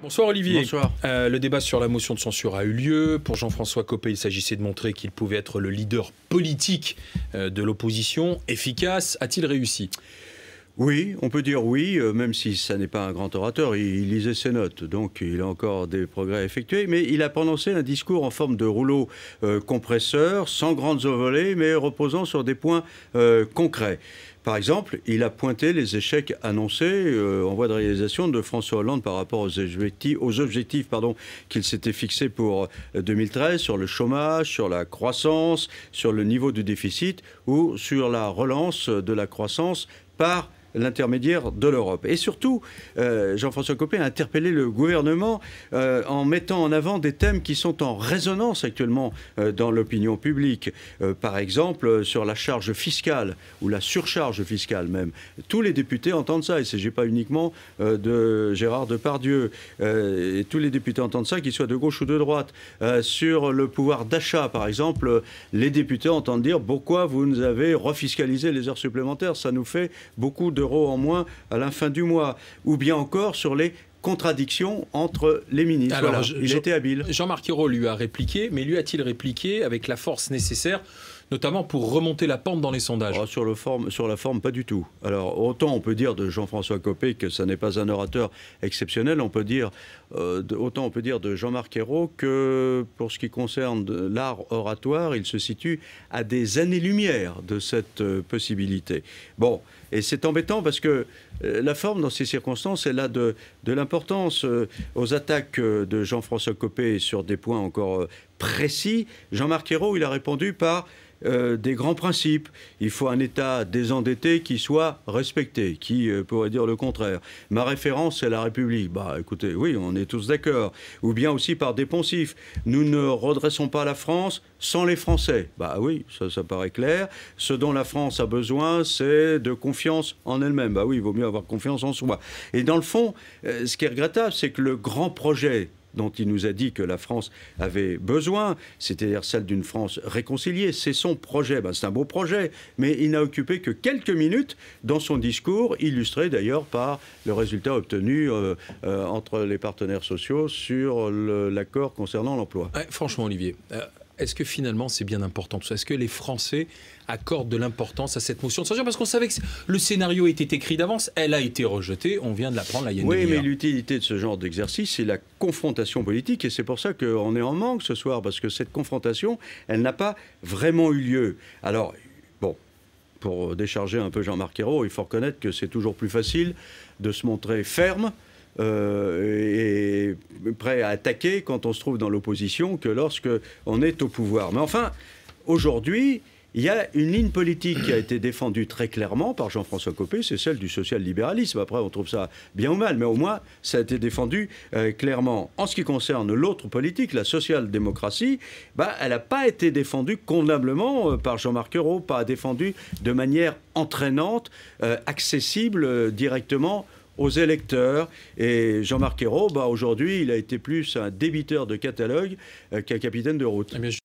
Bonsoir Olivier. Bonsoir. Le débat sur la motion de censure a eu lieu. Pour Jean-François Copé, il s'agissait de montrer qu'il pouvait être le leader politique de l'opposition. Efficace, a-t-il réussi ? Oui, on peut dire oui, même si ça n'est pas un grand orateur, il lisait ses notes, donc il a encore des progrès à effectuer, mais il a prononcé un discours en forme de rouleau compresseur, sans grandes envolées, mais reposant sur des points concrets. Par exemple, il a pointé les échecs annoncés en voie de réalisation de François Hollande par rapport aux objectifs qu'il s'était fixés pour 2013 sur le chômage, sur la croissance, sur le niveau du déficit ou sur la relance de la croissance par l'intermédiaire de l'Europe. Et surtout, Jean-François Copé a interpellé le gouvernement en mettant en avant des thèmes qui sont en résonance actuellement dans l'opinion publique. Par exemple, sur la charge fiscale, ou la surcharge fiscale même. Tous les députés entendent ça. Il ne s'agit pas uniquement de Gérard Depardieu. Et tous les députés entendent ça, qu'ils soient de gauche ou de droite. Sur le pouvoir d'achat, par exemple, les députés entendent dire « Pourquoi vous nous avez refiscalisé les heures supplémentaires ? Ça nous fait beaucoup d'euros en moins à la fin du mois. » Ou bien encore sur les contradictions entre les ministres. Alors, voilà, il était habile. Jean-Marc Ayrault lui a répliqué, mais lui a-t-il répliqué avec la force nécessaire, notamment pour remonter la pente dans les sondages? Sur la forme, pas du tout. Alors, autant on peut dire de Jean-François Copé que ça n'est pas un orateur exceptionnel, autant on peut dire de Jean-Marc Ayrault que pour ce qui concerne l'art oratoire, il se situe à des années-lumière de cette possibilité. Bon, et c'est embêtant parce que la forme, dans ces circonstances, elle a de l'importance. Aux attaques de Jean-François Copé sur des points encore précis, Jean-Marc Ayrault, il a répondu par des grands principes. Il faut un État désendetté qui soit respecté. Qui pourrait dire le contraire? Ma référence, c'est la République. Bah, écoutez, oui, on est tous d'accord. Ou bien aussi par des poncifs. Nous ne redressons pas la France sans les Français. Bah oui, ça paraît clair. Ce dont la France a besoin, c'est de confiance en elle-même. Bah oui, il vaut mieux avoir confiance en soi. Et dans le fond, ce qui est regrettable, c'est que le grand projet dont il nous a dit que la France avait besoin, c'est-à-dire celle d'une France réconciliée. C'est son projet. C'est un beau projet, mais il n'a occupé que quelques minutes dans son discours, illustré d'ailleurs par le résultat obtenu entre les partenaires sociaux sur l'accord concernant l'emploi. Franchement, Olivier, est-ce que finalement c'est bien important tout ça? Est-ce que les Français accordent de l'importance à cette motion de censure? Parce qu'on savait que le scénario était écrit d'avance, elle a été rejetée, on vient de l'apprendre là il y a une demi-heure. Oui, mais l'utilité de ce genre d'exercice, c'est la confrontation politique, et c'est pour ça qu'on est en manque ce soir, parce que cette confrontation, elle n'a pas vraiment eu lieu. Alors, bon, pour décharger un peu Jean-Marc Ayrault, il faut reconnaître que c'est toujours plus facile de se montrer ferme et prêt à attaquer quand on se trouve dans l'opposition que lorsque on est au pouvoir. Mais enfin, aujourd'hui, il y a une ligne politique qui a été défendue très clairement par Jean-François Copé, c'est celle du social-libéralisme. Après, on trouve ça bien ou mal, mais au moins, ça a été défendu clairement. En ce qui concerne l'autre politique, la social-démocratie, elle n'a pas été défendue convenablement par Jean-Marc Ayrault, pas défendue de manière entraînante, accessible directement aux électeurs. Et Jean-Marc Ayrault, aujourd'hui, il a été plus un débiteur de catalogue qu'un capitaine de route.